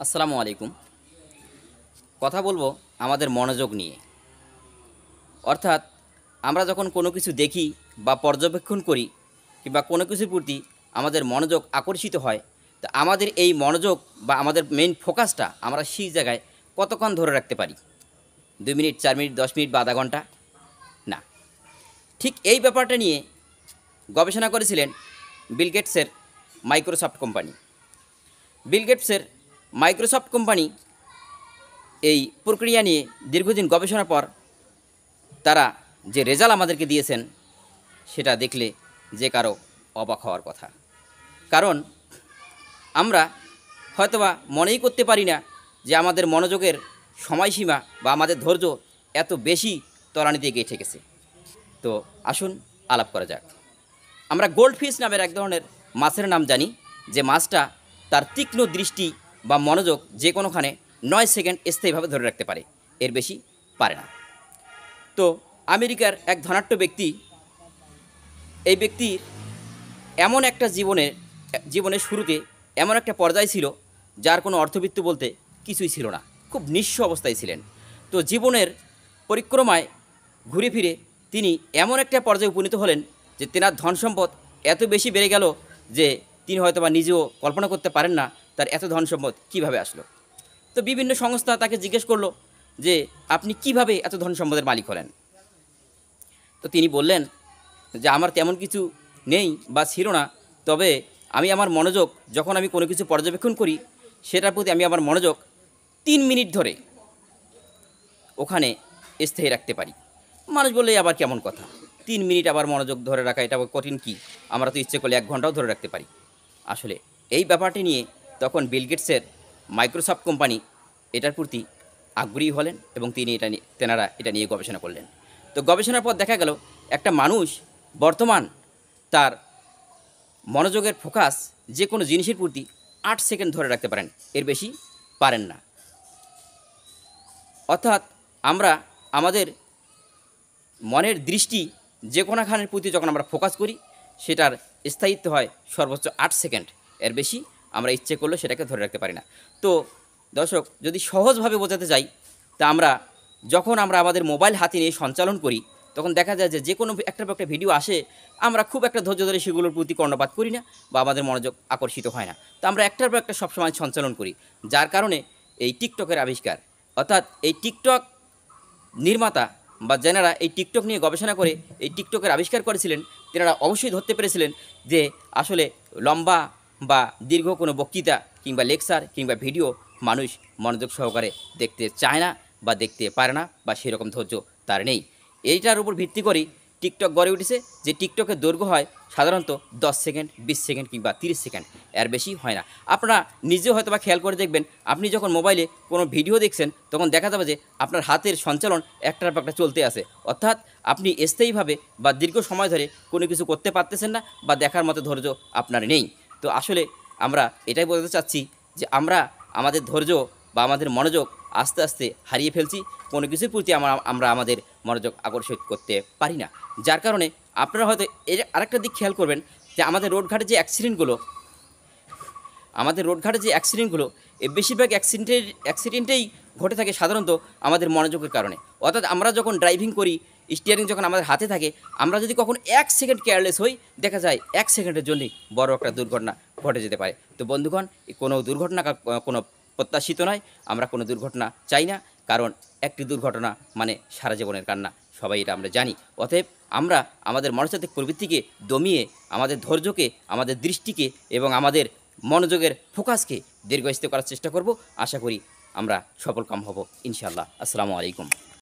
আসসালামু আলাইকুম। কথা বলবো আমাদের মনোযোগ নিয়ে। অর্থাৎ আমরা যখন কোনো কিছু দেখি বা পর্যবেক্ষণ করি কিংবা কোনো কিছুর প্রতি আমাদের মনোযোগ আকর্ষিত হয়, তা আমাদের এই মনোযোগ বা আমাদের মেইন ফোকাসটা আমরা সেই জায়গায় কতক্ষণ ধরে রাখতে পারি? ২ মিনিট, ৪ মিনিট, ১০ মিনিট বা আধা ঘন্টা? না। ঠিক এই ব্যাপারটা নিয়ে গবেষণা করেছিলেন বিল গেটসের মাইক্রোসফট কোম্পানি। বিল গেটসের মাইক্রোসফট কোম্পানি এই প্রক্রিয়া নিয়ে দীর্ঘদিন গবেষণার পর তারা যে রেজাল্ট আমাদেরকে দিয়েছেন সেটা দেখলে যে কারো অবাক হওয়ার কথা। কারণ আমরা হয়তোবা মনেই করতে পারি না যে আমাদের মনোযোগের সময়সীমা বা আমাদের ধৈর্য এত বেশি তলানিতে গিয়ে ঠেকেছে। তো আসুন আলাপ করা যাক। আমরা গোল্ডফিশ নামের এক ধরনের মাছের নাম জানি, যে মাছটা তার তীক্ষ্ণ দৃষ্টি বা মনোযোগ যে কোনোখানে ৯ সেকেন্ড স্থায়ীভাবে ধরে রাখতে পারে, এর বেশি পারে না। তো আমেরিকার এক ধনাঢ্য ব্যক্তি, এই ব্যক্তির এমন একটা জীবনের শুরুতে এমন একটা পর্যায় ছিল যার কোনো অর্থবিত্ত বলতে কিছুই ছিল না, খুব নিঃস্ব অবস্থায় ছিলেন। তো জীবনের পরিক্রমায় ঘুরে ফিরে তিনি এমন একটা পর্যায়ে উপনীত হলেন যে তেনার ধন সম্পদ এত বেশি বেড়ে গেল যে তিনি হয়তোবা নিজেও কল্পনা করতে পারেন না তার এত ধন সম্পদ কীভাবে আসলো। তো বিভিন্ন সংস্থা তাকে জিজ্ঞেস করলো যে আপনি কিভাবে এত ধন সম্পদের মালিক হলেন। তো তিনি বললেন যে আমার তেমন কিছু নেই বা ছিল না, তবে আমি আমার মনোযোগ যখন আমি কোনো কিছু পর্যবেক্ষণ করি সেটার প্রতি আমি আমার মনোযোগ ৩ মিনিট ধরে ওখানে স্থায়ী রাখতে পারি। মানুষ বললে আবার কেমন কথা, ৩ মিনিট আবার মনোযোগ ধরে রাখা, এটা কঠিন কি? আমরা তো ইচ্ছে করলে ১ ঘন্টাও ধরে রাখতে পারি। আসলে এই ব্যাপারটি নিয়ে তখন বিল গেটসের মাইক্রোসফট কোম্পানি এটার প্রতি আগ্রহী হলেন এবং তেনারা এটা নিয়ে গবেষণা করলেন। তো গবেষণার পর দেখা গেল একটা মানুষ বর্তমান তার মনোযোগের ফোকাস যে কোনো জিনিসের প্রতি ৮ সেকেন্ড ধরে রাখতে পারেন, এর বেশি পারেন না। অর্থাৎ আমরা আমাদের মনের দৃষ্টি যে কোনোখানের প্রতি যখন আমরা ফোকাস করি সেটার স্থায়িত্ব হয় সর্বোচ্চ ৮ সেকেন্ড, এর বেশি আমরা ইচ্ছে করলে সেটাকে ধরে রাখতে পারি না। তো দর্শক, যদি সহজভাবে বোঝাতে যাই, তা যখন আমরা আমাদের মোবাইল হাতে নিয়ে সঞ্চালন করি তখন দেখা যায় যে কোনো একটা ভিডিও আসে, আমরা খুব একটা ধৈর্য ধরে সেগুলোর প্রতি কর্ণপাত করি না বা আমাদের মনোযোগ আকর্ষিত হয় না। তো আমরা একটার পর একটা সবসময় সঞ্চালন করি, যার কারণে এই টিকটকের আবিষ্কার। অর্থাৎ এই টিকটক নির্মাতা বা যারা এই টিকটক নিয়ে গবেষণা করে এই টিকটকের আবিষ্কার করেছিলেন, তেনারা অবশ্যই ধরতে পেরেছিলেন যে আসলে লম্বা বা দীর্ঘ কোনো বক্তৃতা কিংবা লেকচার কিংবা ভিডিও মানুষ মনোযোগ সহকারে দেখতে চায় না বা দেখতে পারে না, বা সেরকম ধৈর্য তার নেই। এইটার উপর ভিত্তি করেই টিকটক গড়ে উঠেছে, যে টিকটকের দৈর্ঘ্য হয় সাধারণত ১০ সেকেন্ড, ২০ সেকেন্ড কিংবা ৩০ সেকেন্ড, এর বেশি হয় না। আপনারা নিজেও হয়তো বা খেয়াল করে দেখবেন, আপনি যখন মোবাইলে কোনো ভিডিও দেখছেন তখন দেখা যাবে যে আপনার হাতের সঞ্চালন একটার পর একটা চলতে আছে। অর্থাৎ আপনি স্থায়ীভাবে বা দীর্ঘ সময় ধরে কোনো কিছু করতে পারতেছেন না বা দেখার মতো ধৈর্য আপনার নেই। তো আসলে আমরা এটাই বলতে চাচ্ছি যে আমরা আমাদের ধৈর্য বা আমাদের মনোযোগ আস্তে আস্তে হারিয়ে ফেলছি, কোনো কিছুর প্রতি আমরা আমাদের মনোযোগ আকর্ষিত করতে পারি না। যার কারণে আপনারা হয়তো এর আরেকটা দিক খেয়াল করবেন যে আমাদের রোডঘাটে যে অ্যাক্সিডেন্টগুলো বেশিরভাগ অ্যাক্সিডেন্টেই ঘটে থাকে সাধারণত আমাদের মনোযোগের কারণে। অর্থাৎ আমরা যখন ড্রাইভিং করি, স্টিয়ারিং যখন আমাদের হাতে থাকে, আমরা যদি কখন ১ সেকেন্ড কেয়ারলেস হই, দেখা যায় ১ সেকেন্ডের জন্যই বড় একটা দুর্ঘটনা ঘটে যেতে পারে। তো বন্ধুগণ, কোনো দুর্ঘটনা কোনো প্রত্যাশিত নয়, আমরা কোনো দুর্ঘটনা চাই না, কারণ একটি দুর্ঘটনা মানে সারা জীবনের কান্না, সবাই এটা আমরা জানি। অতএব আমরা আমাদের মনস্তাত্ত্বিক প্রবৃত্তিকে দমিয়ে আমাদের ধৈর্যকে, আমাদের দৃষ্টিকে এবং আমাদের মনোযোগের ফোকাসকে দীর্ঘস্থায়ী করার চেষ্টা করব। আশা করি আমরা সফলকাম হব ইনশাআল্লাহ। আসসালামু আলাইকুম।